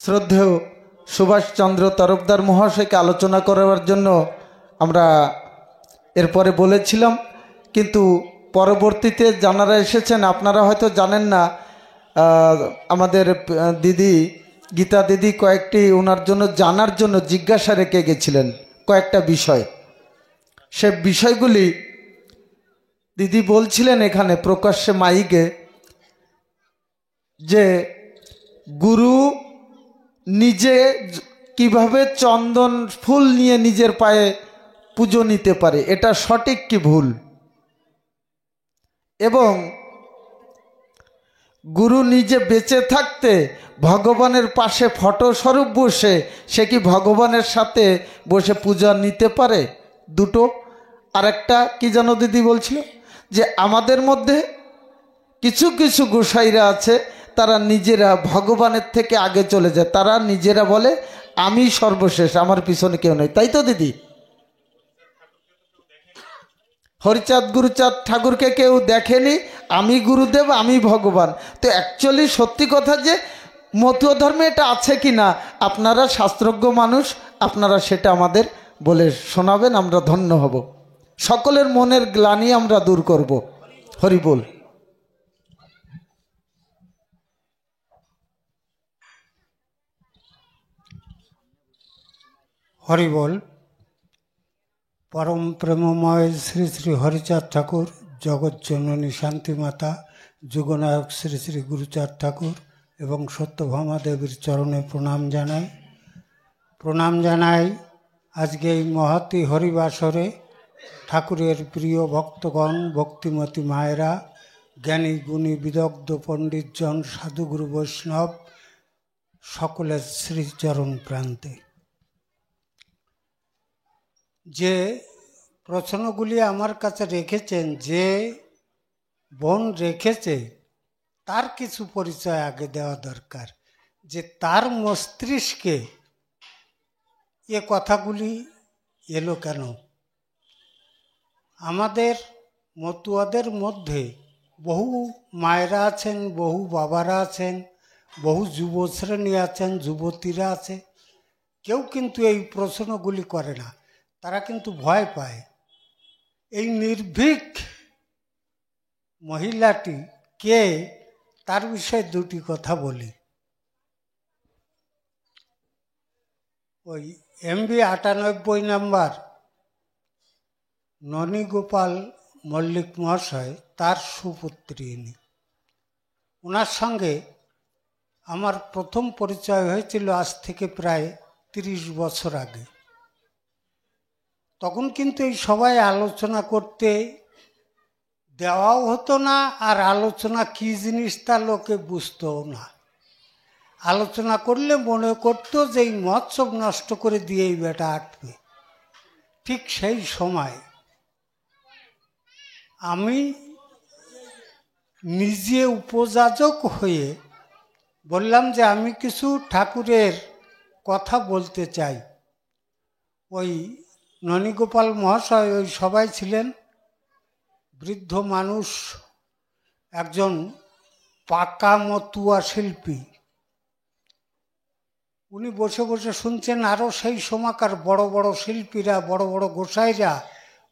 শ্রদ্ধেয় সুভাষচন্দ্র তরফদার মহাশয়কে আলোচনা করার জন্য আমরা এরপরে বলেছিলাম, কিন্তু পরবর্তীতে যারা এসেছেন আপনারা হয়তো জানেন না, আমাদের দিদি গীতা দিদি কয়েকটি ওনার জন্য জানার জন্য জিজ্ঞাসা রেখে গেছিলেন কয়েকটা বিষয়। সে বিষয়গুলি দিদি বলছিলেন এখানে প্রকাশ্যে মাইকে যে গুরু নিজে কিভাবে চন্দন ফুল নিয়ে নিজের পায়ে পুজো নিতে পারে, এটা সঠিক কি ভুল, এবং গুরু নিজে বেঁচে থাকতে ভগবানের পাশে ফটোস্বরূপ বসে সে কি ভগবানের সাথে বসে পূজা নিতে পারে? দুটো। আরেকটা কি যেন দিদি বলছিল যে আমাদের মধ্যে কিছু কিছু গোসাইরা আছে তারা নিজেরা ভগবানের থেকে আগে চলে যায়, তারা নিজেরা বলে আমি সর্বশেষ, আমার পিছনে কেউ নেই, তাই তো দিদি? হরিচাঁদ গুরুচাঁদ ঠাকুরকে কেউ দেখেনি, আমি গুরুদেব আমি ভগবান। তো অ্যাকচুয়ালি সত্যি কথা যে মতুয়া ধর্মে এটা আছে কি না, আপনারা শাস্ত্রজ্ঞ মানুষ, আপনারা সেটা আমাদের বলে শোনাবেন, আমরা ধন্য হব, সকলের মনের গ্লানি আমরা দূর করব। হরি বল। হরি বল। পরম প্রেমময় শ্রী শ্রী হরিচাঁদ ঠাকুর, জগৎজননী শান্তিমাতা, যুগনায়ক শ্রী শ্রী গুরুচাঁদ ঠাকুর এবং সত্যভামা দেবীর চরণে প্রণাম জানাই। আজকে এই মহতী হরিবাসরে ঠাকুরের প্রিয় ভক্তগণ, ভক্তিমতী মায়েরা, জ্ঞানী গুণী বিদগ্ধ পণ্ডিতজন, সাধুগুরু বৈষ্ণব সকলের শ্রীচরণ প্রান্তে যে প্রশ্নগুলি আমার কাছে রেখেছেন, যে বোন রেখেছে তার কিছু পরিচয় আগে দেওয়া দরকার, যে তার মস্তিষ্কে এ কথাগুলি এলো কেন। আমাদের মতুয়াদের মধ্যে বহু মায়েরা আছেন, বহু বাবারা আছেন, বহু যুব শ্রেণী আছেন, যুবতীরা আছে, কেউ কিন্তু এই প্রশ্নগুলি করে না, তারা কিন্তু ভয় পায়। এই নির্ভীক মহিলাটি কে, তার বিষয়ে দুটি কথা বলি। ওই MB 98 নাম্বার ননীগোপাল মল্লিক মহাশয়, তার সুপুত্রী ইনি। ওনার সঙ্গে আমার প্রথম পরিচয় হয়েছিল আজ থেকে প্রায় 30 বছর আগে। তখন কিন্তু এই সবাই আলোচনা করতে দেওয়াও হতো না, আর আলোচনা কী জিনিস তা লোকে বুঝতও না। আলোচনা করলে মনে করতো যে এই মহোৎসব নষ্ট করে দিয়েই বেটা আটবে। ঠিক সেই সময় আমি নিজে উপযাজক হয়ে বললাম যে আমি কিছু ঠাকুরের কথা বলতে চাই। ওই ননীগোপাল মহাশয় ওই সবাই ছিলেন, বৃদ্ধ মানুষ, একজন পাকা মতুয়া শিল্পী। উনি বসে বসে শুনছেন, আরও সেই সময়কার বড় বড় শিল্পীরা, বড় বড় গোসাইরা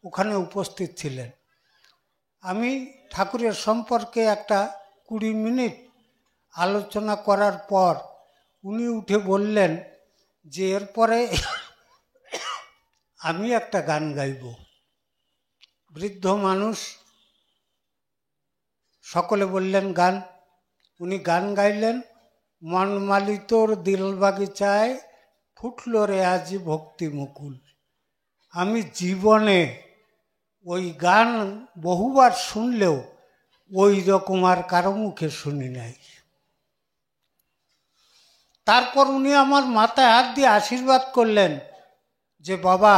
ওখানে উপস্থিত ছিলেন। আমি ঠাকুরের সম্পর্কে একটা 20 মিনিট আলোচনা করার পর উনি উঠে বললেন যে এরপরে আমি একটা গান গাইব। বৃদ্ধ মানুষ, সকলে বললেন গান। উনি গান গাইলেন, মন মালি তোর দিল বাগিচায় ফুটল রে আজি ভক্তি মুকুল। আমি জীবনে ওই গান বহুবার শুনলেও ওই রকম আর কারো মুখে শুনি নাই। তারপর উনি আমার মাথায় হাত দিয়ে আশীর্বাদ করলেন যে বাবা,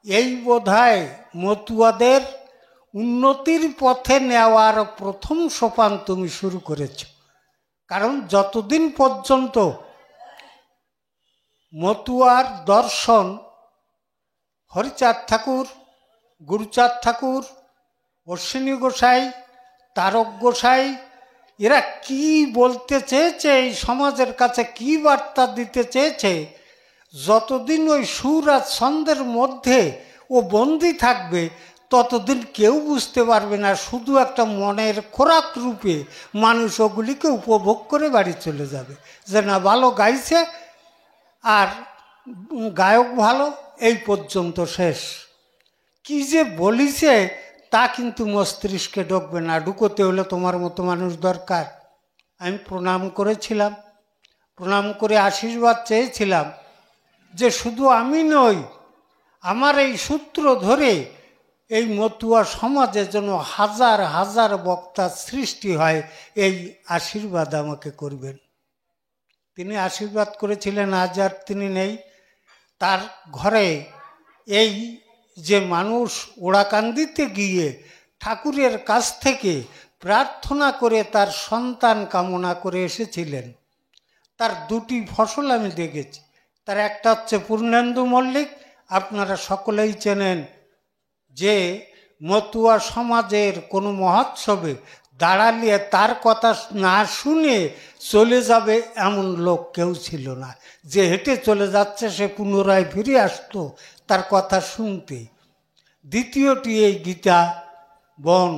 এই বোধহয় মতুয়াদের উন্নতির পথে নেওয়ার প্রথম সোপান তুমি শুরু করেছ। কারণ যতদিন পর্যন্ত মতুয়ার দর্শন হরিচাঁদ ঠাকুর, গুরুচাঁদ ঠাকুর, অশ্বিনী গোসাই, তারক গোসাই এরা কি বলতে চেয়েছে, এই সমাজের কাছে কি বার্তা দিতে চেয়েছে, যতদিন ওই সুর আর ছন্দের মধ্যে ও বন্দি থাকবে ততদিন কেউ বুঝতে পারবে না। শুধু একটা মনের খোরাক রূপে মানুষ ওগুলিকে উপভোগ করে বাড়ি চলে যাবে, যে না ভালো গাইছে আর গায়ক ভালো, এই পর্যন্ত শেষ। কি যে বলিছে তা কিন্তু মস্তিষ্কে ঢুকবে না। ঢুকোতে হলে তোমার মতো মানুষ দরকার। আমি প্রণাম করেছিলাম, প্রণাম করে আশীর্বাদ চেয়েছিলাম যে শুধু আমি নই, আমার এই সূত্র ধরে এই মতুয়া সমাজে যেন হাজার হাজার বক্তার সৃষ্টি হয়, এই আশীর্বাদ আমাকে করবেন। তিনি আশীর্বাদ করেছিলেন, আজ আর তিনি নেই। তার ঘরে এই যে মানুষ ওড়াকান্দিতে গিয়ে ঠাকুরের কাছ থেকে প্রার্থনা করে তার সন্তান কামনা করে এসেছিলেন, তার দুটি ফসল আমি দেখেছি। তার একটা হচ্ছে পূর্ণেন্দু মল্লিক, আপনারা সকলেই চেনেন, যে মতুয়া সমাজের কোনো মহোৎসবে দাঁড়ালিয়ে তার কথা না শুনে চলে যাবে এমন লোক কেউ ছিল না। যে হেঁটে চলে যাচ্ছে সে পুনরায় ফিরে আসতো তার কথা শুনতে। দ্বিতীয়টি এই গীতা বোন,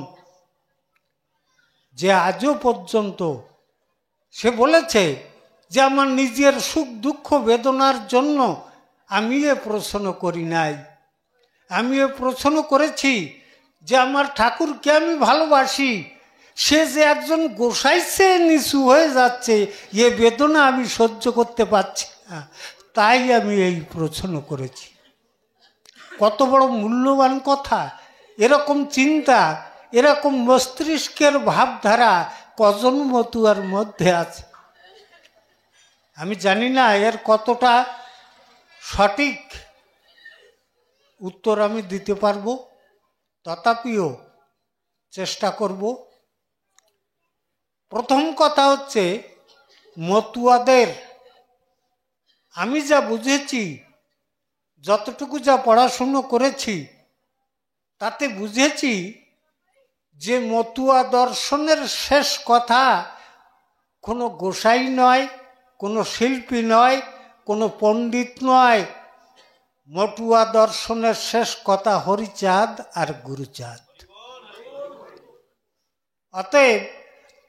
যে আজও পর্যন্ত সে বলেছে যে আমার নিজের সুখ দুঃখ বেদনার জন্য আমি এ প্রশ্ন করি নাই, আমি এ প্রশ্ন করেছি যে আমার ঠাকুরকে আমি ভালোবাসি, সে যে একজন গোসাইছে নিচু হয়ে যাচ্ছে এ বেদনা আমি সহ্য করতে পারছি না, তাই আমি এই প্রশ্ন করেছি। কত বড় মূল্যবান কথা! এরকম চিন্তা, এরকম মস্তিষ্কের ভাবধারা কজন মতুয়ার মধ্যে আছে? আমি জানি না এর কতটা সঠিক উত্তর আমি দিতে পারবো, তথাপিও চেষ্টা করব। প্রথম কথা হচ্ছে, মতুয়াদের আমি যা বুঝেছি, যতটুকু যা পড়াশুনো করেছি, তাতে বুঝেছি যে মতুয়া দর্শনের শেষ কথা কোনো গোসাই নয়, কোনো শিল্পী নয়, কোনো পণ্ডিত নয়। মতুয়া দর্শনের শেষ কথা হরিচাঁদ আর গুরুচাঁদ। অতএব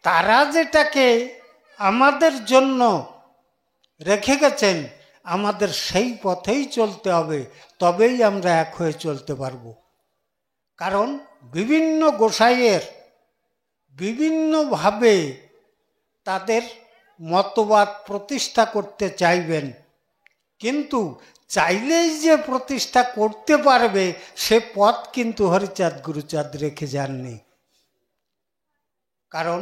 তারা যেটাকে আমাদের জন্য রেখে গেছেন, আমাদের সেই পথেই চলতে হবে, তবেই আমরা এক হয়ে চলতে পারব। কারণ বিভিন্ন গোসাইয়ের বিভিন্নভাবে তাদের মতবাদ প্রতিষ্ঠা করতে চাইবেন, কিন্তু চাইলেই যে প্রতিষ্ঠা করতে পারবে সে পথ কিন্তু হরিচাঁদ গুরুচাঁদ রেখে যাননি। কারণ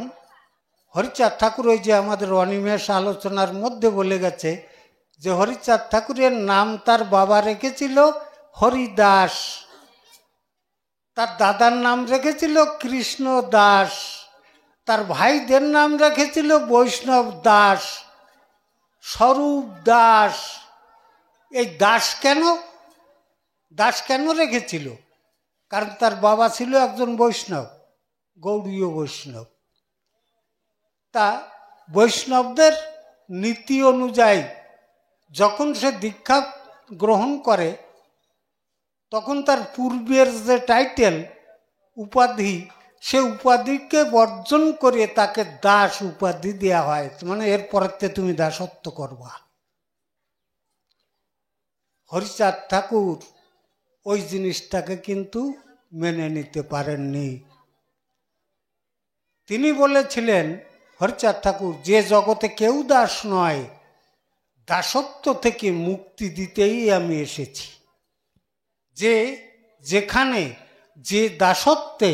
হরিচাঁদ ঠাকুর ওই যে আমাদের অনিমেষ আলোচনার মধ্যে বলে গেছে যে হরিচাঁদ ঠাকুরের নাম তার বাবা রেখেছিল হরিদাস, তার দাদার নাম রেখেছিল কৃষ্ণ দাস, তার ভাইদের নাম রেখেছিল বৈষ্ণব দাস, স্বরূপ দাস। এই দাস কেন, দাস কেন রেখেছিল? কারণ তার বাবা ছিল একজন বৈষ্ণব, গৌড়ীয় বৈষ্ণব। তা বৈষ্ণবদের নীতি অনুযায়ী যখন সে দীক্ষা গ্রহণ করে, তখন তার পূর্বের যে টাইটেল উপাধি, সে উপাধিকে বর্জন করে তাকে দাস উপাধি দেওয়া হয়। মানে এরপরেতে তুমি দাসত্ব করবা। হরিচাঁদ ঠাকুর ওই জিনিসটাকে কিন্তু মেনে নিতে পারেননি। তিনি বলেছিলেন, হরিচাঁদ ঠাকুর, যে জগতে কেউ দাস নয়, দাসত্ব থেকে মুক্তি দিতেই আমি এসেছি। যে যেখানে যে দাসত্বে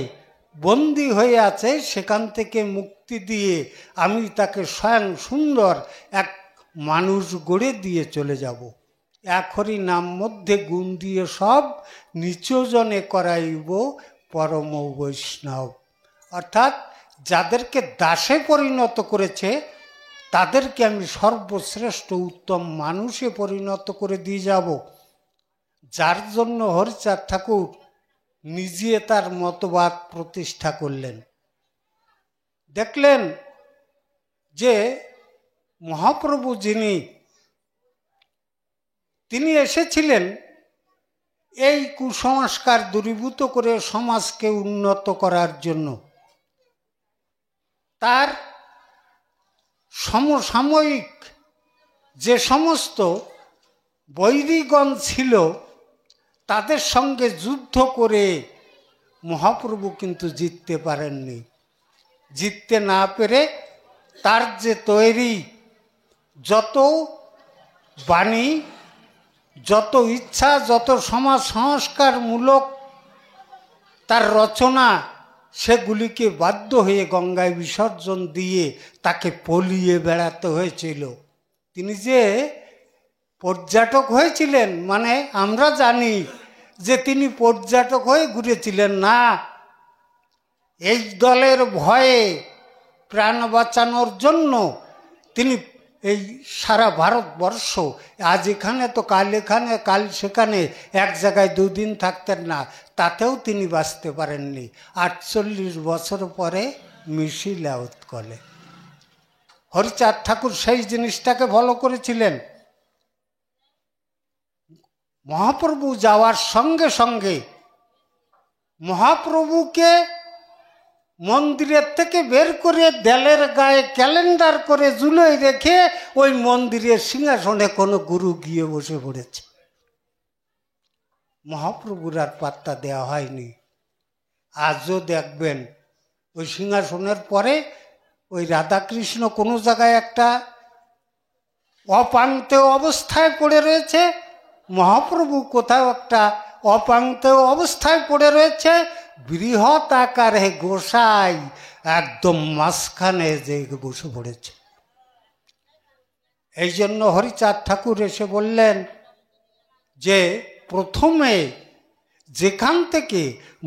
বন্দী হয়ে আছে সেখান থেকে মুক্তি দিয়ে আমি তাকে স্বয়ং সুন্দর এক মানুষ গড়ে দিয়ে চলে যাব। এক হরি নাম মধ্যে গুণ দিয়ে সব নিচজনে করাইব পরম বৈষ্ণব। অর্থাৎ যাদেরকে দাসে পরিণত করেছে তাদেরকে আমি সর্বশ্রেষ্ঠ উত্তম মানুষে পরিণত করে দিয়ে যাব। যার জন্য হরিচাঁদ ঠাকুর নিজে তার মতবাদ প্রতিষ্ঠা করলেন। দেখলেন যে মহাপ্রভু তিনি এসেছিলেন এই কুসংস্কার দূরীভূত করে সমাজকে উন্নত করার জন্য। তার সমসাময়িক যে সমস্ত বৈরিগণ ছিল তাদের সঙ্গে যুদ্ধ করে মহাপ্রভু কিন্তু জিততে পারেননি। জিততে না পেরে তার যে তৈরি যত বাণী, যত ইচ্ছা, যত সমাজ সংস্কারমূলক তার রচনা, সেগুলিকে বাধ্য হয়ে গঙ্গায় বিসর্জন দিয়ে তাকে পলিয়ে বেড়াতে হয়েছিল। তিনি যে পর্যটক হয়েছিলেন, মানে আমরা জানি যে তিনি পর্যটক হয়ে ঘুরেছিলেন না, এই দলের ভয়ে প্রাণ বাঁচানোর জন্য তিনি এই সারা ভারতবর্ষ, আজ এখানে তো কাল এখানে, কাল সেখানে, এক জায়গায় দুদিন থাকতেন না, তাতেও তিনি বাঁচতে পারেননি। 48 বছর পরে মিশিলা উৎকলে। হরিচাঁদ ঠাকুর সেই জিনিসটাকে ফলো করেছিলেন। মহাপ্রভু যাওয়ার সঙ্গে সঙ্গে মহাপ্রভুকে মন্দিরের থেকে বের করে দেলের গায়ে ক্যালেন্ডার করে ঝুলোয় রেখে ওই মন্দিরের সিংহাসনে কোনো গুরু গিয়ে বসে পড়েছে। মহাপ্রভুর আর পাত্তা দেওয়া হয়নি। আজও দেখবেন ওই সিংহাসনের পরে ওই রাধাকৃষ্ণ কোনো জায়গায় একটা অপাঙ্ক্তেয় অবস্থায় পড়ে রয়েছে, মহাপ্রভু কোথাও একটা অপাঙ্ক্তেয় অবস্থায় পড়ে রয়েছে, বৃহৎ আকারে গোসাই একদম মাঝখানে যে বসে পড়েছে। এই জন্য হরিচাঁদ ঠাকুর এসে বললেন যে প্রথমে যেখান থেকে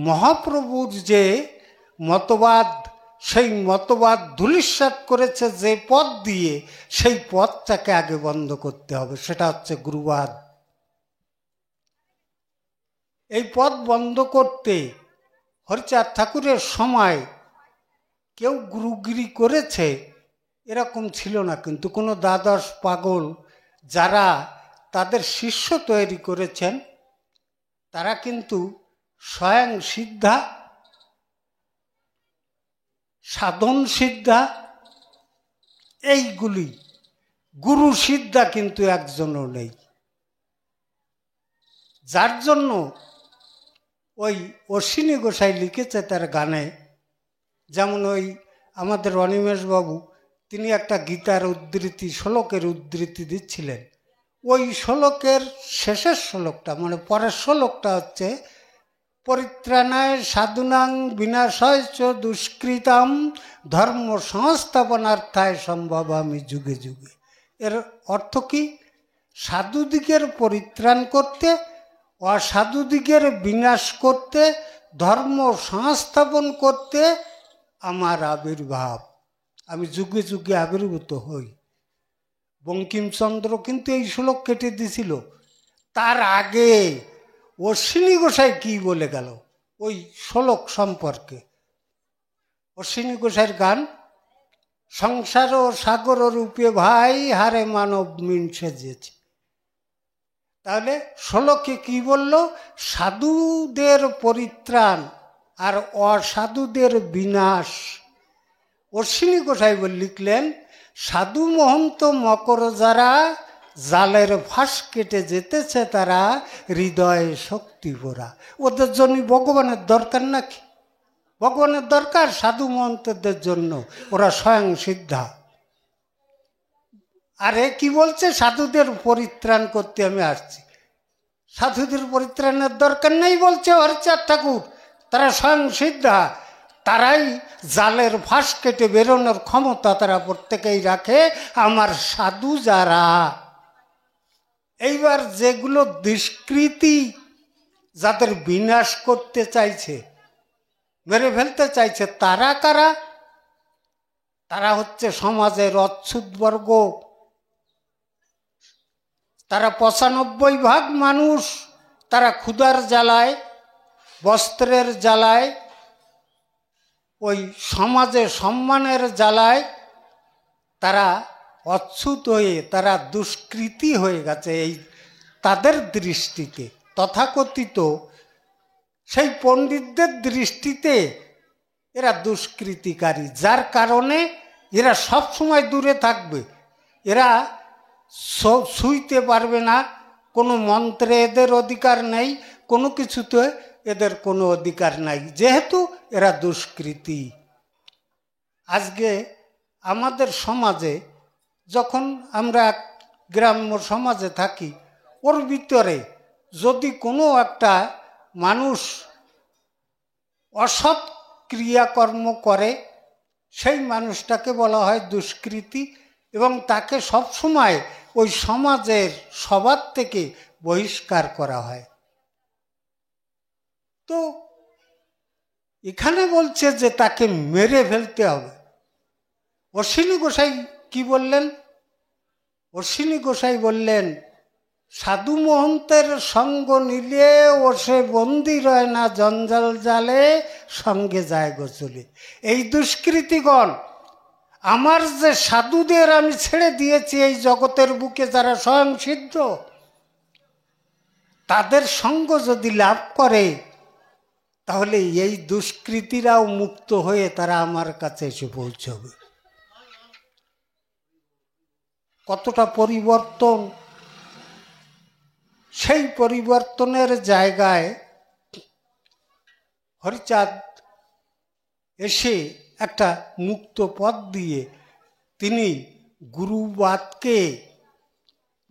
মহাপ্রভুর যে মতবাদ, সেই মতবাদ ধূলিসাৎ করেছে যে পথ দিয়ে, সেই পথটাকে আগে বন্ধ করতে হবে, সেটা হচ্ছে গুরুবাদ। এই পথ বন্ধ করতে হরিচাঁদ ঠাকুরের সময় কেউ গুরুগিরি করেছে এরকম ছিল না, কিন্তু কোনো দ্বাদশ পাগল যারা তাদের শিষ্য তৈরি করেছেন তারা কিন্তু স্বয়ং সিদ্ধা, সাধন সিদ্ধা, এইগুলি, গুরু সিদ্ধা কিন্তু একজনও নেই। যার জন্য ওই অশ্বিনী গোসাই লিখেছে তার গানে, যেমন ওই আমাদের অনিমেষবাবু তিনি একটা গীতার উদ্ধৃতি, শ্লোকের উদ্ধৃতি দিচ্ছিলেন, ওই শ্লোকের শেষের শ্লোকটা, মানে পরের শ্লোকটা হচ্ছে পরিত্রাণায় সাধুনাং বিনাশয় চ দুষ্কৃতাম ধর্ম সংস্থাপনার্থায় সম্ভবামি যুগে যুগে। এর অর্থ কি? সাধুদিগের পরিত্রাণ করতে, অসাধুদিগের বিনাশ করতে, ধর্ম সংস্থাপন করতে আমার আবির্ভাব, আমি যুগে যুগে আবির্ভূত হই। বঙ্কিমচন্দ্র কিন্তু এই শ্লোক কেটে দিছিল। তার আগে অশ্বিনী গোসাই কি বলে গেল ওই শ্লোক সম্পর্কে? অশ্বিনী গোসাইয়ের গান, সংসার ও সাগর রূপে ভাই হারে মানব মিন সেজেছে। তাহলে শ্লোকে কি বলল? সাধুদের পরিত্রাণ আর অসাধুদের বিনাশ। অশ্বিনী গোসাই লিখলেন, সাধু মহন্ত মকর যারা জালের ফাঁস কেটে যেতেছে তারা হৃদয়ে শক্তি ভরা। ওদের জন্য ভগবানের দরকার নাকি? ভগবানের দরকার সাধু মহন্তদের জন্য, ওরা স্বয়ং সিদ্ধা। আরে কি বলছে? সাধুদের পরিত্রাণ করতে আমি আসছি। সাধুদের পরিত্রাণের দরকার নেই বলছে হরিচাঁদ ঠাকুর, তারা স্বয়ং সিদ্ধা। তারাই জালের ফাঁস কেটে বেরোনোর ক্ষমতা তারা প্রত্যেকেই রাখে। আমার সাধু যারা, এইবার যেগুলো দুষ্কৃতী, যাদের বিনাশ করতে চাইছে, মেরে ফেলতে চাইছে, তারা কারা? তারা হচ্ছে সমাজের অচ্ছুত বর্গ। তারা 95% মানুষ, তারা ক্ষুধার জ্বালায়, বস্ত্রের জ্বালায়, ওই সমাজে সম্মানের জ্বালায় তারা অচ্ছুত হয়ে, তারা দুষ্কৃতী হয়ে গেছে এই তাদের দৃষ্টিতে। তথাকথিত সেই পণ্ডিতদের দৃষ্টিতে এরা দুষ্কৃতিকারী, যার কারণে এরা সব সময় দূরে থাকবে। এরা ছুঁইতে পারবে না, কোনো মন্ত্রে এদের অধিকার নেই, কোনো কিছুতে এদের কোনো অধিকার নাই, যেহেতু এরা দুষ্কৃতী। আজকে আমাদের সমাজে, যখন আমরা গ্রাম্য সমাজে থাকি, ওর ভিতরে যদি কোনো একটা মানুষ অসৎ ক্রিয়াকর্ম করে, সেই মানুষটাকে বলা হয় দুষ্কৃতী, এবং তাকে সবসময় ওই সমাজের সবার থেকে বহিষ্কার করা হয়। তো এখানে বলছে যে তাকে মেরে ফেলতে হবে। অশ্বিনী গোসাই কি বললেন? অশ্বিনী গোসাই বললেন, সাধু মহন্তের সঙ্গ নিলে ও সে বন্দি রয় না জঞ্জাল জালে, সঙ্গে যায় গোচলে। এই দুষ্কৃতিগণ, আমার যে সাধুদের আমি ছেড়ে দিয়েছি এই জগতের বুকে, যারা স্বয়ং সিদ্ধ, তাদের সঙ্গ যদি লাভ করে, তাহলে এই দুষ্কৃতীরাও মুক্ত হয়ে তারা আমার কাছে এসে পৌঁছবে। কতটা পরিবর্তন! সেই পরিবর্তনের জায়গায় হরিচাঁদ এসে একটা মুক্ত পথ দিয়ে তিনি গুরুবাদকে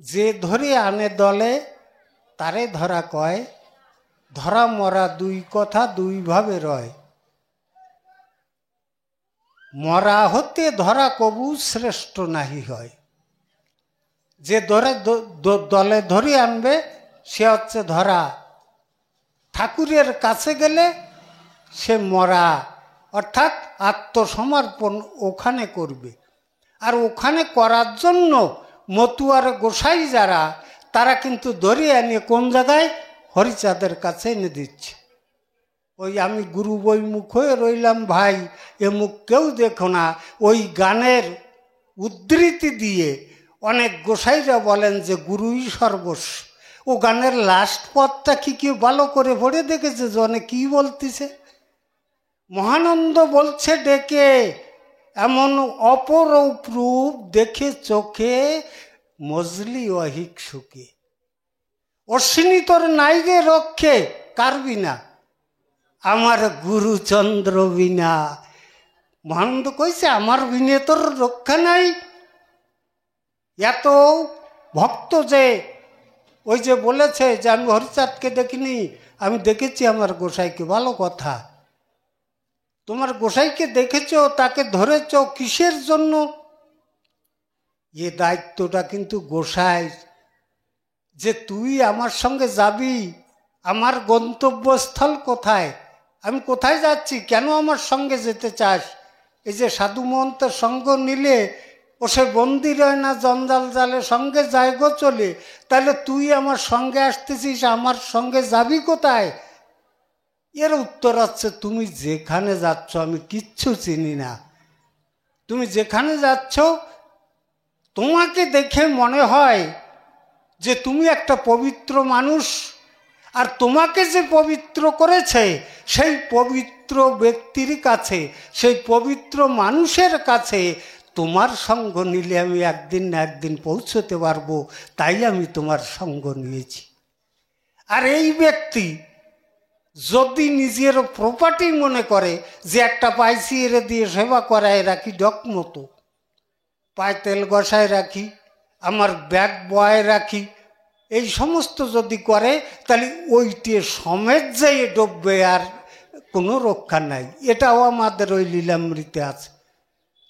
যে ধরে আনে দলে, তারে ধরা কয়, ধরা মরা দুই কথা দুইভাবে রয়, মরা হতে ধরা কবু শ্রেষ্ঠ নাহি হয়। যে ধরে দলে ধরে আনবে সে হচ্ছে ধরা, ঠাকুরের কাছে গেলে সে মরা, অর্থাৎ আত্মসমর্পণ ওখানে করবে। আর ওখানে করার জন্য মতুয়ার গোসাই যারা, তারা কিন্তু ধরে আনিয়ে কোন জায়গায়? হরিচাঁদের কাছে এনে দিচ্ছে। ওই আমি গুরু বই মুখ হয়ে রইলাম ভাই, এ মুখ কেউ দেখো না, ওই গানের উদ্ধৃতি দিয়ে অনেক গোসাইরা বলেন যে গুরুই সর্বস্ব। ও গানের লাস্ট পদটা কি কেউ ভালো করে পড়ে দেখেছে যে অনেক কি বলতেছে? মহানন্দ বলছে ডেকে, এমন অপরূপ রূপ দেখে চোখে, মজলি অহিক সুখে। অশ্বিনী তোর নাই রে রক্ষে, কার বিনা? আমার গুরুচন্দ্র বিনা। মহানন্দ কইছে আমার বিনে তোর রক্ষা নাই। এত ভক্ত যে, ওই যে বলেছে যে আমি হরিচাঁদকে দেখিনি, আমি দেখেছি আমার গোসাইকে। ভালো কথা, তোমার গোসাইকে দেখেছ, তাকে ধরেছ কিসের জন্য? এ দায়িত্বটা কিন্তু গোসাই, যে তুই আমার সঙ্গে যাবি। আমার গন্তব্যস্থল কোথায়? আমি কোথায় যাচ্ছি? কেন আমার সঙ্গে যেতে চাস? এই যে সাধু মহন্তের সঙ্গ নিলে ও সে বন্দি রয় না জঞ্জাল জালে, সঙ্গে যায় গো চলে। তাহলে তুই আমার সঙ্গে আসতেছিস, আমার সঙ্গে যাবি কোথায়? এর উত্তর হচ্ছে, তুমি যেখানে যাচ্ছ আমি কিচ্ছু চিনি না। তুমি যেখানে যাচ্ছ, তোমাকে দেখে মনে হয় যে তুমি একটা পবিত্র মানুষ, আর তোমাকে যে পবিত্র করেছে সেই পবিত্র ব্যক্তির কাছে, সেই পবিত্র মানুষের কাছে তোমার সঙ্গ নিলে আমি একদিন না একদিন পৌঁছতে পারবো, তাই আমি তোমার সঙ্গ নিয়েছি। আর এই ব্যক্তি যদি নিজের প্রপার্টি মনে করে যে একটা পাইছি এরে দিয়ে সেবা করায় রাখি, ডক মতো পায়ে তেল গসায় রাখি, আমার ব্যাগ বয় রাখি, এই সমস্ত যদি করে, তাহলে ওইটি সমেত যেয়ে ডুববে, আর কোনো রক্ষা নাই। এটাও আমাদের ওই লীলামৃতে আছে,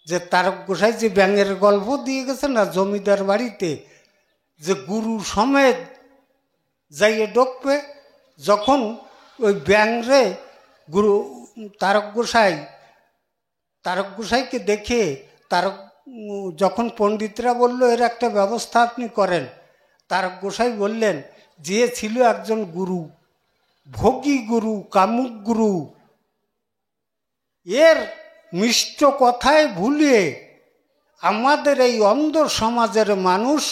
যে তারক গোসাই যে ব্যাঙের গল্প দিয়ে গেছে না জমিদার বাড়িতে, যে গুরু সমেত যাইয়ে ডুববে। যখন ওই ব্যাঙরে গুরু তারক গোসাইকে দেখে, তারক যখন পণ্ডিতরা বলল এর একটা ব্যবস্থা আপনি করেন, তারক গোসাই বললেন, যে ছিল একজন গুরু, ভোগী গুরু, কামুক গুরু, এর মিষ্ট কথায় ভুলিয়ে আমাদের এই অন্ধ সমাজের মানুষ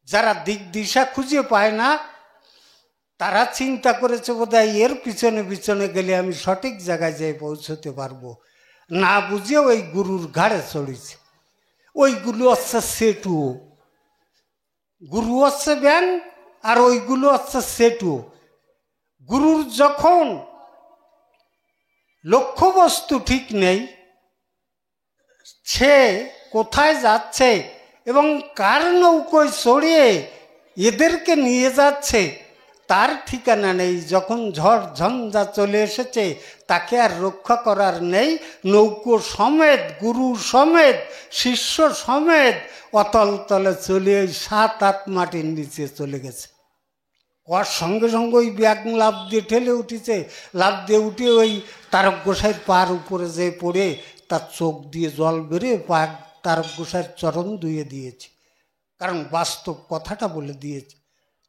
যারা দিক দিশা খুঁজে পায় না, তারা চিন্তা করেছে বোধহয় এর পিছনে পিছনে গেলে আমি সঠিক জায়গায় যেয়ে পৌঁছতে পারবো, না বুঝে ওই গুরুর ঘাড়ে চড়েছে। ওইগুলো হচ্ছে সেটু, গুরু হচ্ছে ব্যাং, আর ওইগুলো হচ্ছে সেটু। গুরুর যখন লক্ষ্যবস্তু ঠিক নেই, সে কোথায় যাচ্ছে এবং কার নৌকোয় চড়িয়ে এদেরকে নিয়ে যাচ্ছে তার ঠিকানা নেই। যখন ঝড় ঝঞ্ঝা চলে এসেছে, তাকে আর রক্ষা করার নেই। নৌকো সমেত, গুরু সমেত, শিষ্য সমেত অতল তলে চলে ওই 7-8 মাটির নিচে চলে গেছে। ওর সঙ্গে সঙ্গে ওই ব্যাগ লাফ দিয়ে ঠেলে উঠেছে, লাফ দিয়ে উঠে ওই তারক গোসাইয়ের পার উপরে যে পড়ে তার চোখ দিয়ে জল বেরিয়ে তারক গোসাইয়ের চরণ ধুয়ে দিয়েছে, কারণ বাস্তব কথাটা বলে দিয়েছে।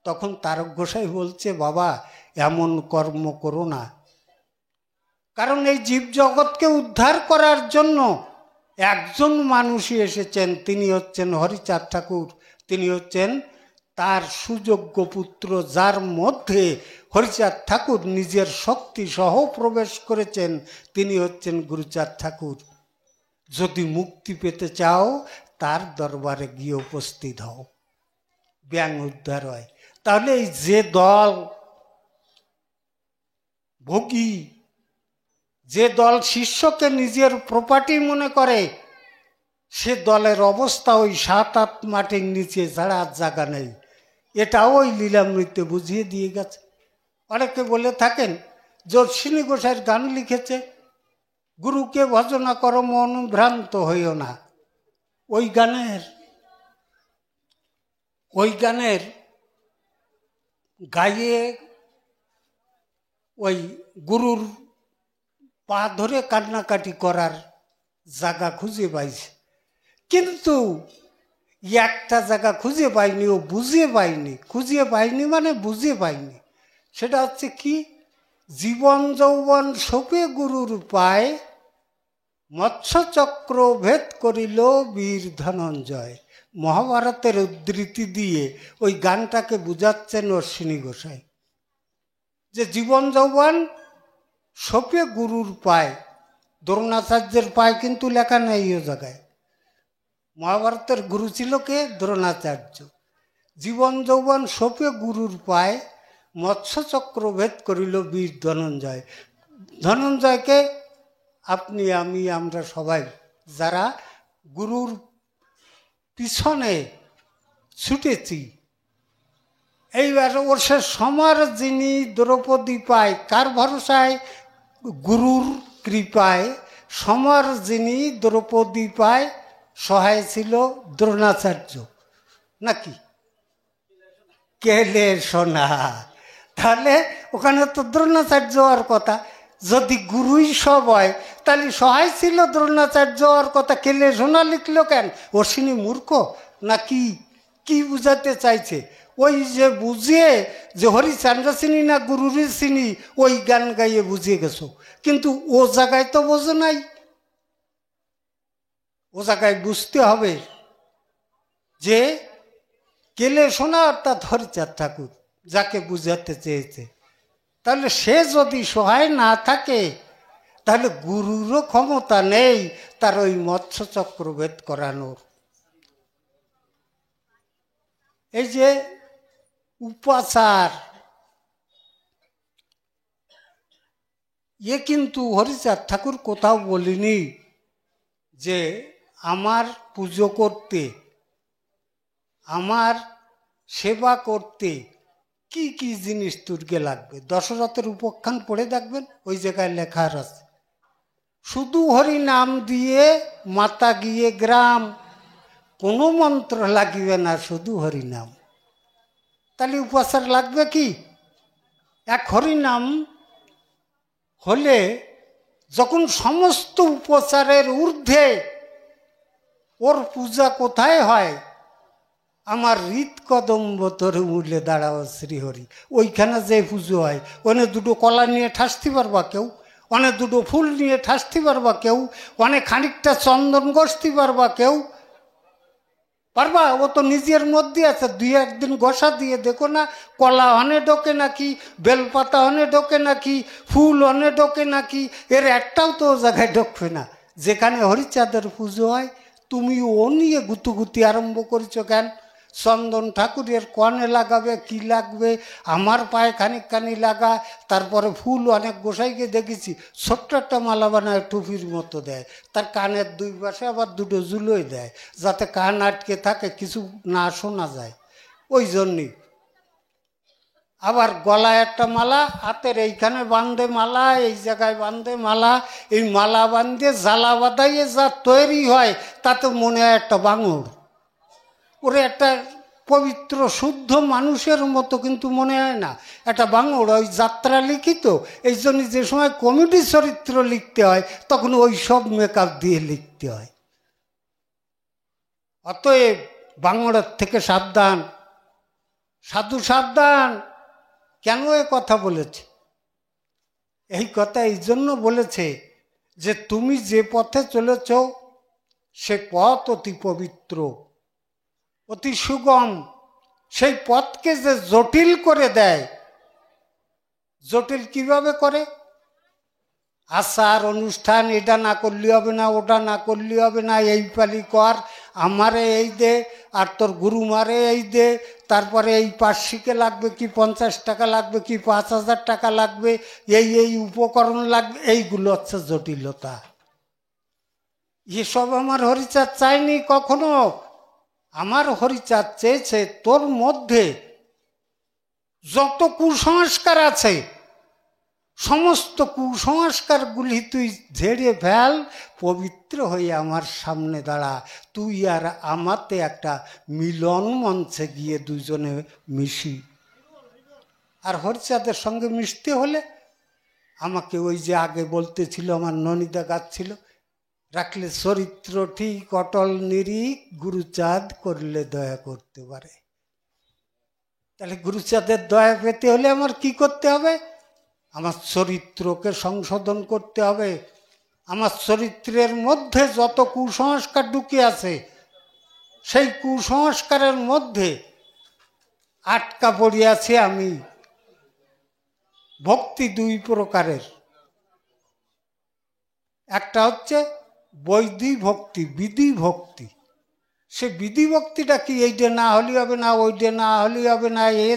তখন তারক গোসাই বলছে, বাবা এমন কর্ম করো না, কারণ এই জীবজগৎকে উদ্ধার করার জন্য একজন মানুষই এসেছেন, তিনি হচ্ছেন হরিচাঁদ ঠাকুর। তিনি হচ্ছেন তার সুযোগ্য পুত্র, যার মধ্যে হরিচাঁদ ঠাকুর নিজের শক্তি সহ প্রবেশ করেছেন। তিনি হচ্ছেন গুরুচাঁদ ঠাকুর। যদি মুক্তি পেতে চাও, তার দরবারে গিয়ে উপস্থিত হও, ব্যাং উদ্ধার হয়। তাহলে এই যে দল ভোগী, যে দল শিষ্যকে নিজের প্রপার্টি মনে করে, সে দলের অবস্থা ওই 7-8 মাটির নিচে ছাড়া আর জায়গা নেই। এটাও ওই লীলামৃত্যু বুঝিয়ে দিয়ে গেছে। অনেকে বলে থাকেন জর্ষিনী গোসাইয়ের গান লিখেছে, গুরুকে ভজনা করো মন ভ্রান্ত হইও না। ওই গানের গায়ে ওই গুরুর পা ধরে কান্নাকাটি করার জায়গা খুঁজে পাইছে, কিন্তু একটা জায়গা খুঁজে পাইনি, ও বুঝিয়ে পাইনি। খুঁজে পাইনি মানে বুঝিয়ে পাইনি। সেটা হচ্ছে কি, জীবন যৌবন সোপে গুরুর পায়, মৎস্যচক্র ভেদ করিল বীর ধনঞ্জয়। মহাভারতের উদ্ধৃতি দিয়ে ওই গানটাকে বুঝাচ্ছেন অশ্বিনী গোসাই, যে জীবন যৌবন সোপে গুরুর পায়। দ্রোণাচার্যের পায় কিন্তু লেখা নেই ও জায়গায়। মহাভারতের গুরু ছিল কে? দ্রোণাচার্য। জীবন যৌবন সোপে গুরুর পায়, মৎস্যচক্র ভেদ করিল বীর ধনঞ্জয়। ধনঞ্জয়কে আপনি, আমি, আমরা সবাই যারা গুরুর পিছনে ছুটেছি, এইবার ওর সে সমার যিনি দ্রৌপদী পায়, কার ভরসায়? গুরুর কৃপায় সমার যিনি দ্রৌপদী পায়, সহায় ছিল দ্রোণাচার্য নাকি কেলে সোনা। তাহলে ওখানে তো দ্রোণাচার্য হওয়ার কথা। যদি গুরুই সব হয়, তাহলে সহায় ছিল দ্রোণাচার্য হওয়ার কথা। কেলে সোনা লিখলো কেন? অশ্বিনী মূর্খ নাকি কি বুঝাতে চাইছে? ওই যে বুঝিয়ে যে হরিচাঁদ চিনি না গুরুরই চিনি, ওই গান গাইয়ে বুঝিয়ে গেছো, কিন্তু ও জায়গায় তো বোঝো নাই। ও জায়গায় বুঝতে হবে যে কেলে শোনা অর্থাৎ হরিচাঁদ ঠাকুর যাকে বুঝাতে চেয়েছে। তাহলে সে যদি সহায় না থাকে, তাহলে গুরুরও ক্ষমতা নেই তার ওই মৎস্যচক্র ভেদ করানোর। এই যে উপাচার, কিন্তু হরিচাঁদ ঠাকুর কোথাও বলিনি যে আমার পুজো করতে, আমার সেবা করতে কি কি জিনিস তুর্গে লাগবে। দশরথের উপাখ্যান পড়ে দেখবেন, ওই জায়গায় লেখা আছে, শুধু হরি নাম দিয়ে মাতা গিয়ে গ্রাম, কোনো মন্ত্র লাগিবে না, শুধু হরি নাম। তাহলে উপাচার লাগবে কি? এক হরি নাম হলে যখন সমস্ত উপচারের ঊর্ধ্বে ওর পূজা কোথায় হয়? আমার হৃদ কদম্ব তোর মূল্যে দাঁড়াও শ্রীহরি, ওইখানে যে পুজো হয়, ওখানে দুটো কলা নিয়ে ঠাসতে পারবা কেউ? অনেক দুটো ফুল নিয়ে ঠাসতে পারবা কেউ, অনেক খানিকটা চন্দন ঘষতে পারবা কেউ পারবা? ও তো নিজের মধ্যে আছে। দুই একদিন ঘষা দিয়ে দেখো না, কলা হনে ডোকে নাকি, বেলপাতা হনে ডোকে নাকি, ফুল হনে ডোকে নাকি, এর একটাও তো ও জায়গায় ঢোকবে না। যেখানে হরিচাঁদের পুজো হয় তুমি ও নিয়ে গুতুগুতি আরম্ভ করেছো কেন? চন্দন ঠাকুরের কনে লাগাবে, কি লাগবে, আমার পায়ে খানিকখানি লাগা, তারপরে ফুল অনেক গোসাইকে দেখেছি ছোট্ট একটা মালা বানায় টুপির মতো দেয়, তার কানের দুই পাশে আবার দুটো জুলোই দেয় যাতে কান আটকে থাকে, কিছু না শোনা যায়। ওই জন্যই আবার গলায় একটা মালা, হাতের এইখানে বাঁধে মালা, এই জায়গায় বাঁধে মালা, এই মালা বাঁধে জ্বালা বাঁধাইয়ে যা তৈরি হয় তাতে মনে হয় একটা বাঙুর, ওরে একটা পবিত্র শুদ্ধ মানুষের মতো কিন্তু মনে হয় না, একটা বাঙুর। ওই যাত্রা লিখিত, এই জন্য যে সময় কমেডি চরিত্র লিখতে হয় তখন ওই সব মেকআপ দিয়ে লিখতে হয়। অতএব বাঙুরের থেকে সাবধান, সাধু সাবধান। কেন এ কথা বলেছে? এই কথা এই জন্য বলেছে যে তুমি যে পথে চলেছ সে পথ অতি পবিত্র, অতি সুগম। সেই পথকে যে জটিল করে দেয়, জটিল কিভাবে করে? আচার অনুষ্ঠান, এটা না করলে হবে না, ওটা না করলে হবে না, এই পালি কর, আমারে এই দে, আর তোর গুরু মারে এই দে, তারপরে এই পার্শ্বিকে লাগবে কি 50 টাকা লাগবে কি 5000 টাকা লাগবে, এই উপকরণ লাগবে, এইগুলো হচ্ছে জটিলতা। এসব আমার হরিচাঁদ চাইনি কখনো। আমার হরিচাঁদ চেয়েছে তোর মধ্যে যত কুসংস্কার আছে সমস্ত কুসংস্কারগুলি তুই ঝেড়ে ফেল, পবিত্র হয়ে আমার সামনে দাঁড়া, তুই আর আমাতে একটা মিলন মঞ্চে গিয়ে দুজনে মিশি। আর হরিচাঁদের সঙ্গে মিশতে হলে আমাকে ওই যে আগে বলতেছিল আমার ননিদা গাচ্ছিল, রাখলে চরিত্র ঠিক অটল নিরিখ, গুরুচাঁদ করলে দয়া করতে পারে। তাহলে গুরুচাঁদের দয়া পেতে হলে আমার কি করতে হবে? আমার চরিত্রকে সংশোধন করতে হবে। আমার চরিত্রের মধ্যে যত কুসংস্কার ঢুকে আছে সেই কুসংস্কারের মধ্যে আটকা পড়িয়াছি আমি। ভক্তি দুই প্রকারের, একটা হচ্ছে বৈদিক ভক্তি, বিধি ভক্তি। সে বিধি ভক্তিটা কি? এইটা না হলে হবে না, ওইটা না হলে হবে না, এ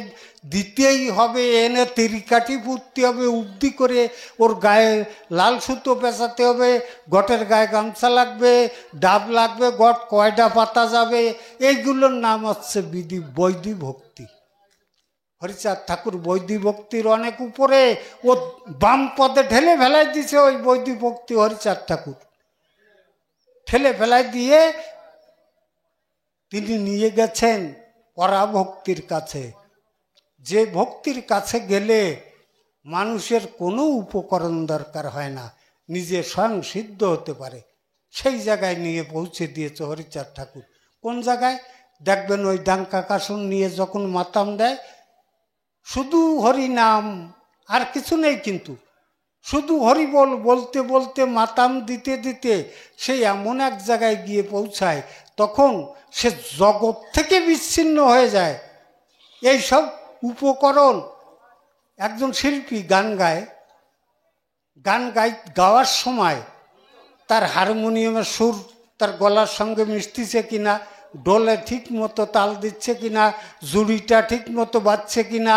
দিতেই হবে, এনে তিরিকাঠি পুঁততে হবে, উব্দি করে ওর গায়ে লাল সুতো পেঁচাতে হবে, গটের গায়ে গামছা লাগবে, ডাব লাগবে, গট কয়টা পাতা যাবে, এইগুলোর নাম হচ্ছে বিধি বৈদিক ভক্তি। হরিচাঁদ ঠাকুর বৈদিক ভক্তির অনেক উপরে, ও বাম পদে ঠেলে ফেলাই দিছে ওই বৈদিক ভক্তি। হরিচাঁদ ঠাকুর ঠেলে ফেলাই দিয়ে তিনি নিয়ে গেছেন পরাভক্তির কাছে, যে ভক্তির কাছে গেলে মানুষের কোনো উপকরণ দরকার হয় না, নিজে স্বয়ং সিদ্ধ হতে পারে, সেই জায়গায় নিয়ে পৌঁছে দিয়েছে হরিচাঁদ ঠাকুর। কোন জায়গায়? দেখবেন ওই ডাঙ্কা কাসুন নিয়ে যখন মাতাম দেয়, শুধু হরি নাম আর কিছু নেই, কিন্তু শুধু হরি বল বলতে বলতে মাতাম দিতে দিতে সে এমন এক জায়গায় গিয়ে পৌঁছায়, তখন সে জগৎ থেকে বিচ্ছিন্ন হয়ে যায়। এই সব উপকরণ, একজন শিল্পী গান গায়, গাওয়ার সময় তার হারমোনিয়ামের সুর তার গলার সঙ্গে মিশতেছে কিনা, ডোলে ঠিক মতো তাল দিচ্ছে কিনা, জুড়িটা ঠিক মতো বাজছে কিনা,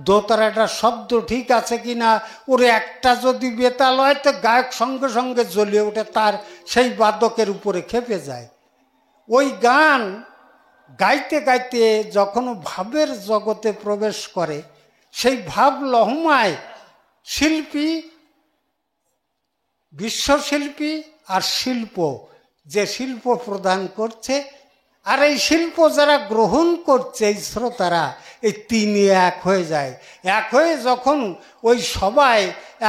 দোতারাটার শব্দ ঠিক আছে কিনা, ওর একটা যদি বেতাল হয় তো গায়ক সঙ্গে সঙ্গে জ্বলে ওঠে, তার সেই বাদকের উপরে খেপে যায়। ওই গান গাইতে গাইতে যখন ভাবের জগতে প্রবেশ করে, সেই ভাব লহমায় শিল্পী, বিশ্বশিল্পী আর শিল্প, যে শিল্প প্রদান করছে আর এই শিল্প যারা গ্রহণ করছে, এই শ্রোতারা, এই তিনই এক হয়ে যায়। এক হয়ে যখন ওই সবাই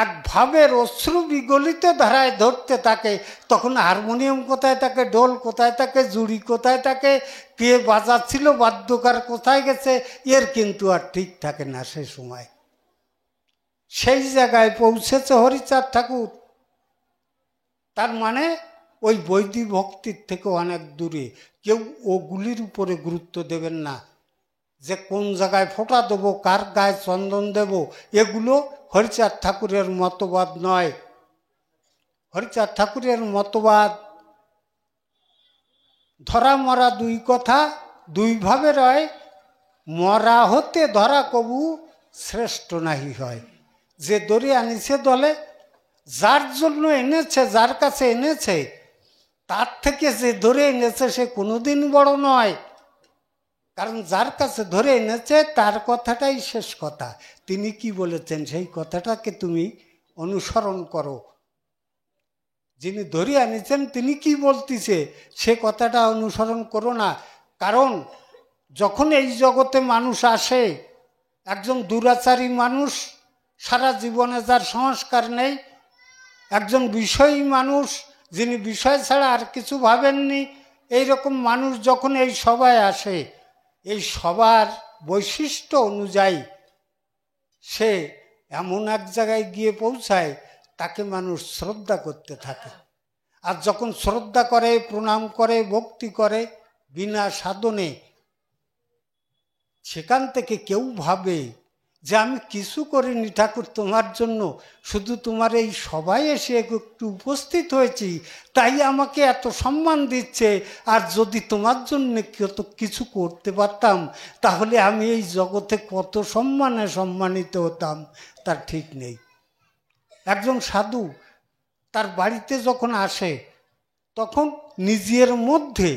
এক ভাবের অশ্রু বিগলিত ধারায় ধরতে থাকে, তখন হারমোনিয়াম কোথায় থাকে, ঢোল কোথায় থাকে, জুড়ি কোথায় থাকে, কে বাজাচ্ছিল, বাদ্যকার কোথায় গেছে, এর কিন্তু আর ঠিক থাকে না। সে সময় সেই জায়গায় পৌঁছেছে হরিচাঁদ ঠাকুর। তার মানে ওই বৈদিক ভক্তির থেকে অনেক দূরে। কেউ ওগুলির উপরে গুরুত্ব দেবেন না, যে কোন জায়গায় ফোঁটা দেবো, কার গায়ে চন্দন দেব, এগুলো হরিচাঁদ ঠাকুরের মতবাদ নয়। হরিচাঁদ ঠাকুরের মতবাদ ধরা মরা দুই কথা, দুইভাবে রয়। মরা হতে ধরা কবু শ্রেষ্ঠ নাহি হয়। যে দড়ি আনিছে দলে, যার জন্য এনেছে, যার কাছে এনেছে, তার থেকে যে ধরে এনেছে সে কোনোদিন বড় নয়। কারণ যার কাছে ধরে এনেছে তার কথাটাই শেষ কথা। তিনি কি বলেছেন সেই কথাটাকে তুমি অনুসরণ করো। যিনি ধরে আনিছেন তিনি কি বলতেছে সে কথাটা অনুসরণ করো না। কারণ যখন এই জগতে মানুষ আসে, একজন দুরাচারী মানুষ, সারা জীবনে যার সংস্কার নেই, একজন বিষয়ী মানুষ, যিনি বিষয় ছাড়া আর কিছু ভাবেননি, এইরকম মানুষ যখন এই সভায় আসে, এই সবার বৈশিষ্ট্য অনুযায়ী সে এমন এক জায়গায় গিয়ে পৌঁছায়, তাকে মানুষ শ্রদ্ধা করতে থাকে। আর যখন শ্রদ্ধা করে, প্রণাম করে, ভক্তি করে বিনা সাধনে, সেখান থেকে কেউ ভাবে যে আমি কিছু করিনি ঠাকুর তোমার জন্য, শুধু তোমার এই সবাই এসে একটু উপস্থিত হয়েছি তাই আমাকে এত সম্মান দিচ্ছে। আর যদি তোমার জন্য কত কিছু করতে পারতাম তাহলে আমি এই জগতে কত সম্মানে সম্মানিত হতাম, তার ঠিক নেই। একজন সাধু তার বাড়িতে যখন আসে, তখন নিজের মধ্যে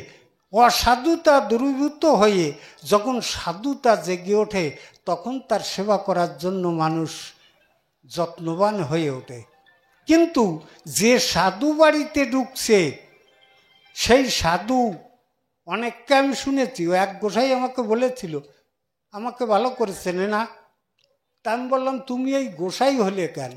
অসাধুতা দূরীভূত হয়ে যখন সাধুতা জেগে ওঠে, তখন তার সেবা করার জন্য মানুষ যত্নবান হয়ে ওঠে। কিন্তু যে সাধু বাড়িতে ঢুকছে, সেই সাধু, অনেককে আমি শুনেছি, ও এক গোসাই আমাকে বলেছিল, আমাকে ভালো করে চেনে না। তা আমি বললাম তুমি এই গোসাই হলে কেন?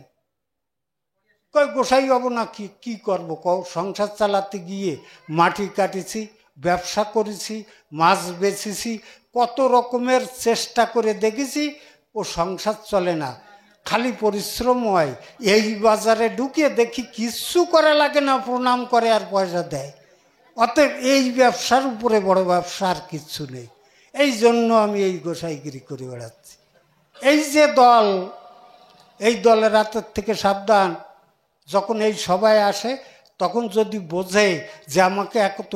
কই গোসাই হব না, কি করবো কও? সংসার চালাতে গিয়ে মাটি কাটেছি, ব্যবসা করেছি, মাছ বেচেছি, কত রকমের চেষ্টা করে দেখেছি, ও সংসার চলে না, খালি পরিশ্রম হয়। এই বাজারে ঢুকে দেখি কিচ্ছু করা লাগে না, প্রণাম করে আর পয়সা দেয়। অতএব এই ব্যবসার উপরে বড় ব্যবসা আর কিচ্ছু নেই। এই জন্য আমি এই গোসাইগিরি করে বেড়াচ্ছি। এই যে দল, এই দলের হাতের থেকে সাবধান। যখন এই সবাই আসে, তখন যদি বোঝে যে আমাকে এত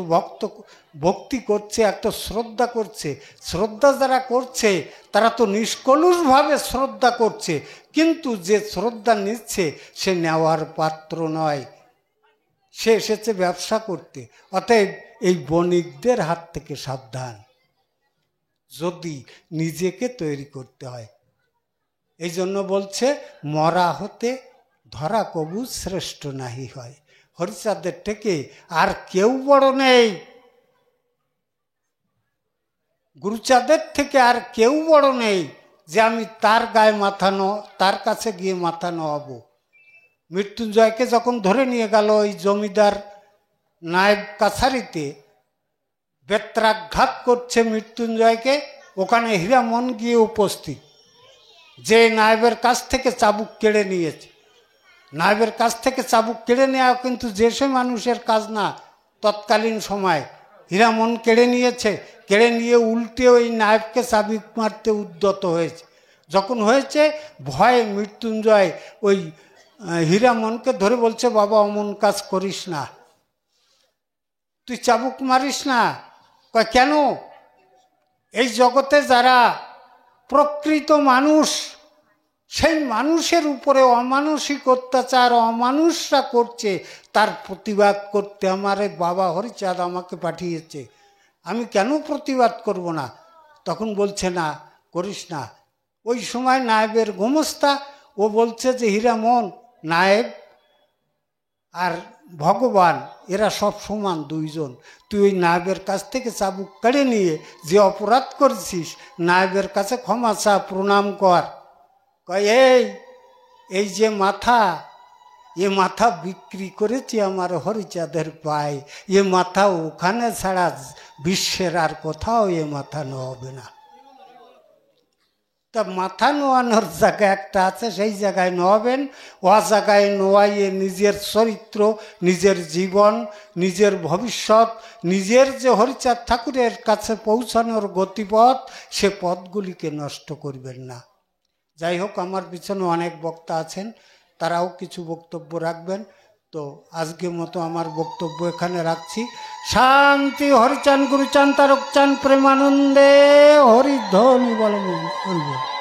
ভক্তি করছে, এত শ্রদ্ধা করছে, শ্রদ্ধা যারা করছে তারা তো নিষ্কলুষভাবে শ্রদ্ধা করছে, কিন্তু যে শ্রদ্ধা নিচ্ছে সে নেওয়ার পাত্র নয়, সে এসেছে ব্যবসা করতে। অতএব এই বণিকদের হাত থেকে সাবধান, যদি নিজেকে তৈরি করতে হয়। এই জন্য বলছে মরা হতে ধরা কবু শ্রেষ্ঠ নাহি হয়। হরিচাঁদের থেকে আর কেউ বড় নেই, গুরুচাঁদের থেকে আর কেউ বড় নেই যে আমি তার গায়ে মাথা তার কাছে গিয়ে মাথা নোয়াবো। মৃত্যুঞ্জয়কে যখন ধরে নিয়ে গেল ওই জমিদার নায়েব কাছারিতে, বেত্রাঘাত করছে মৃত্যুঞ্জয়কে, ওখানে হীরামন গিয়ে উপস্থিত, যে নায়েবের কাছ থেকে চাবুক কেড়ে নিয়েছে। নায়েবের কাছ থেকে চাবুক কেড়ে নেওয়া কিন্তু যে সে মানুষের কাজ না। তৎকালীন সময় হীরামন কেড়ে নিয়েছে, কেড়ে নিয়ে উল্টে ওই নায়েবকে চাবুক মারতে উদ্যত হয়েছে। যখন হয়েছে, ভয়ে মৃত্যুঞ্জয় ওই হীরামনকে ধরে বলছে, বাবা অমন কাজ করিস না, তুই চাবুক মারিস না। কয় কেন? এই জগতে যারা প্রকৃত মানুষ, সেই মানুষের উপরে অমানসিক অত্যাচার অমানুষরা করছে, তার প্রতিবাদ করতে আমার বাবা হরিচাঁদ আমাকে পাঠিয়েছে, আমি কেন প্রতিবাদ করব না? তখন বলছে না, করিস না। ওই সময় নায়েবের গোমস্তা, ও বলছে যে হীরামন, নায়েব আর ভগবান এরা সব সমান দুইজন, তুই ওই নায়েবের কাছ থেকে চাবুক কেড়ে নিয়ে যে অপরাধ করেছিস, নায়েবের কাছে ক্ষমা চা, প্রণাম কর। কয় এই যে মাথা, এ মাথা বিক্রি করেছি আমার হরিচাঁদের পায়ে, এ মাথা ওখানে ছাড়া বিশ্বের আর কোথাও এ মাথা নেওয়া হবে না। তা মাথা নোয়ানোর জায়গা একটা আছে, সেই জায়গায় নোয়াবেন। ও জায়গায় নোয়াইয়ে নিজের চরিত্র, নিজের জীবন, নিজের ভবিষ্যৎ, নিজের যে হরিচাঁদ ঠাকুরের কাছে পৌঁছানোর গতিপথ, সে পথগুলিকে নষ্ট করবেন না। যাই হোক, আমার পিছনে অনেক বক্তা আছেন, তারাও কিছু বক্তব্য রাখবেন। তো আজকের মতো আমার বক্তব্য এখানে রাখছি। শান্তি। হরিচান, গুরুচান, তারকচান, প্রেমানন্দে হরিধ্বনি বলবেন।